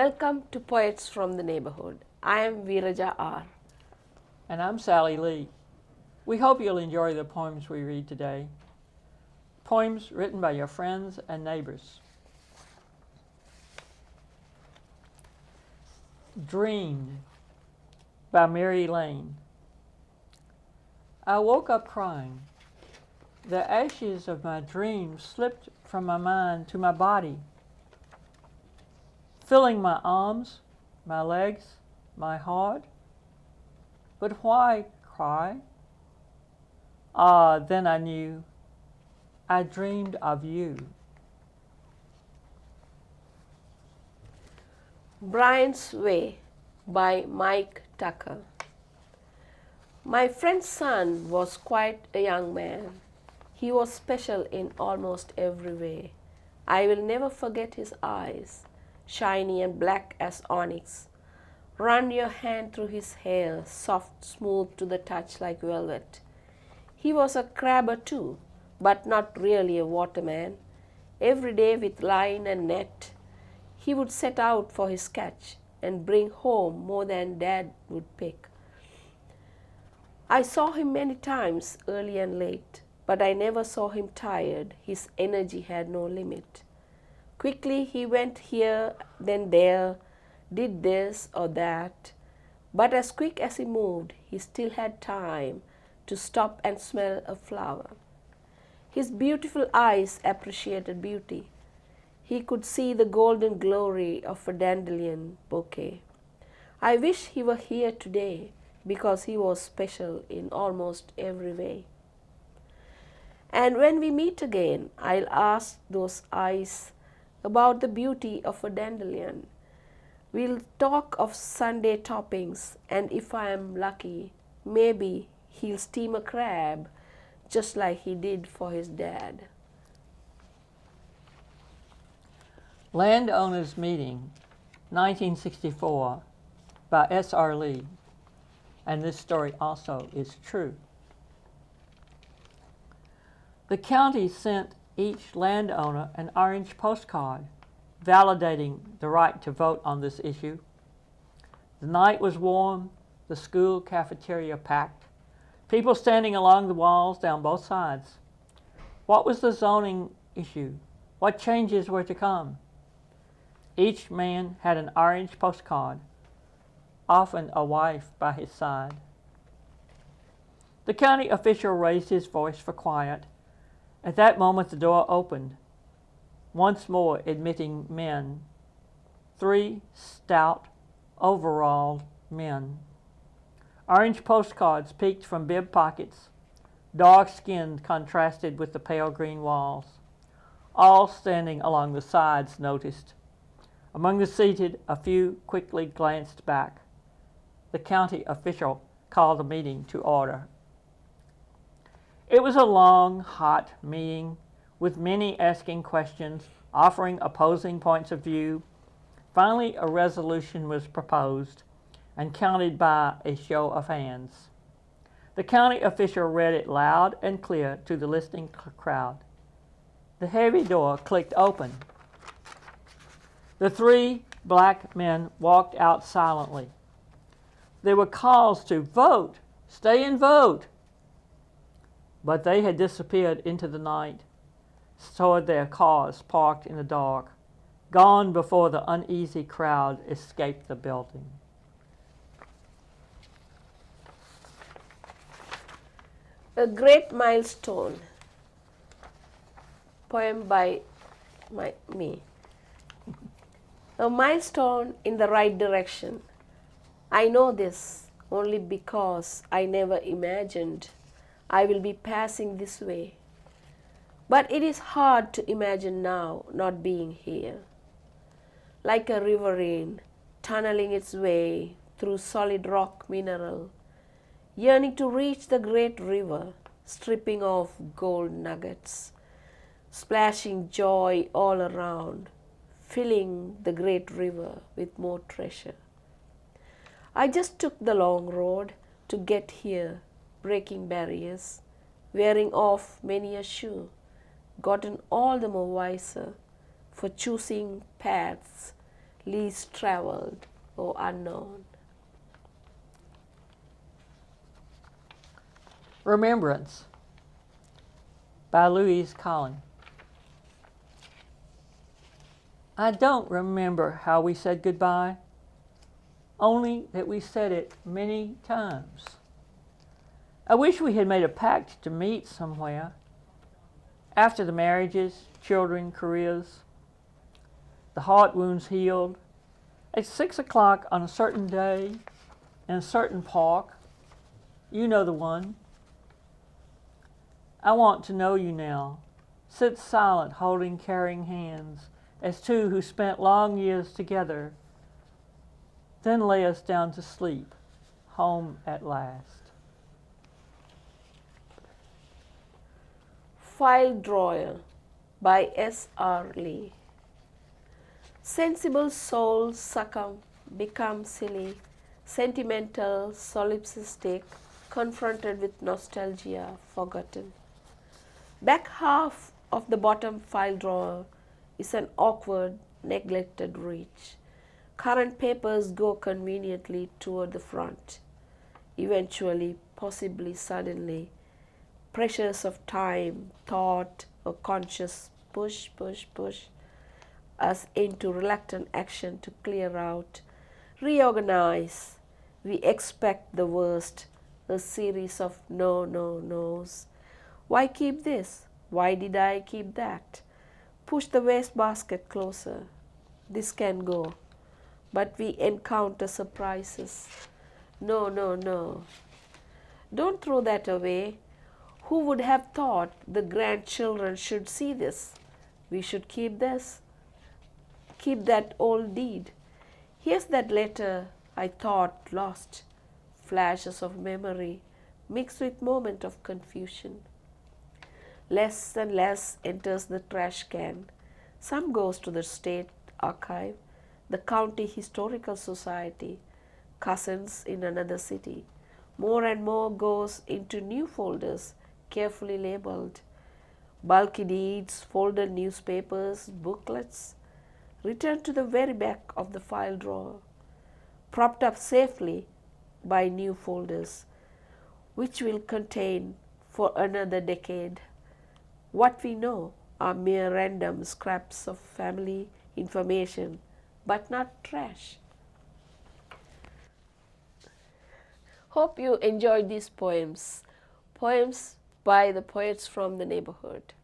Welcome to Poets from the Neighborhood. I am VeerajaR. And I'm Sally Lee. We hope you'll enjoy the poems we read today. Poems written by your friends and neighbors. Dreamed by Mary Lane. I woke up crying. The ashes of my dreams slipped from my mind to my body, filling my arms, my legs, my heart. But why cry? Ah, then I knew. I dreamed of you. Brian's Way by Mike Tucker. My friend's son was quite a young man. He was special in almost every way. I will never forget his eyes, shiny and black as onyx. Run your hand through his hair, soft, smooth to the touch like velvet. He was a crabber too, but not really a waterman. Every day with line and net, he would set out for his catch and bring home more than Dad would pick. I saw him many times, early and late, but I never saw him tired. His energy had no limit. Quickly he went here, then there, did this or that, but as quick as he moved, he still had time to stop and smell a flower. His beautiful eyes appreciated beauty. He could see the golden glory of a dandelion bouquet. I wish he were here today because he was special in almost every way. And when we meet again, I'll ask those eyes about the beauty of a dandelion. We'll talk of Sunday toppings, and if I am lucky, maybe he'll steam a crab just like he did for his dad. Landowner's Meeting, 1964, by S.R. Lee. And this story also is true. The county sent each landowner an orange postcard validating the right to vote on this issue. The night was warm, the school cafeteria packed, people standing along the walls down both sides. What was the zoning issue? What changes were to come? Each man had an orange postcard, often a wife by his side. The county official raised his voice for quiet. At that moment the door opened, once more admitting men, 3 stout, overalled men. Orange postcards peeked from bib pockets, dark-skinned contrasted with the pale green walls. All standing along the sides noticed. Among the seated, a few quickly glanced back. The county official called the meeting to order. It was a long, hot meeting, with many asking questions, offering opposing points of view. Finally, a resolution was proposed and counted by a show of hands. The county official read it loud and clear to the listening crowd. The heavy door clicked open. The 3 black men walked out silently. There were calls to vote, stay and vote. But they had disappeared into the night, toward their cars parked in the dark, gone before the uneasy crowd escaped the building. A Great Milestone, poem by me. A milestone in the right direction. I know this only because I never imagined I will be passing this way. But it is hard to imagine now not being here. Like a riverine tunneling its way through solid rock mineral, yearning to reach the great river, stripping off gold nuggets, splashing joy all around, filling the great river with more treasure. I just took the long road to get here, breaking barriers, wearing off many a shoe, gotten all the more wiser for choosing paths least traveled or unknown. Remembrance by Louise, Colln. I don't remember how we said goodbye, only that we said it many times. I wish we had made a pact to meet somewhere, after the marriages, children, careers, the heart wounds healed, at 6 o'clock on a certain day, in a certain park. You know the one. I want to know you now. Sit silent, holding caring hands, as two who spent long years together, then lay us down to sleep, home at last. File Drawer by S.R. Lee. Sensible souls succumb, become silly, sentimental, solipsistic, confronted with nostalgia, forgotten. Back half of the bottom file drawer is an awkward, neglected reach. Current papers go conveniently toward the front. Eventually, possibly suddenly, pressures of time, thought, or conscious push us into reluctant action to clear out, reorganize. We expect the worst, a series of no's. Why keep this? Why did I keep that? Push the wastebasket closer. This can go. But we encounter surprises. No. Don't throw that away. Who would have thought the grandchildren should see this? We should keep this. Keep that old deed. Here's that letter I thought lost. Flashes of memory mixed with moment of confusion. Less and less enters the trash can. Some goes to the state archive, the county historical society, cousins in another city. More and more goes into new folders, carefully labeled. Bulky deeds, folded newspapers, booklets, return to the very back of the file drawer, propped up safely by new folders, which will contain for another decade what we know are mere random scraps of family information, but not trash. Hope you enjoyed these poems by the poets from the neighborhood.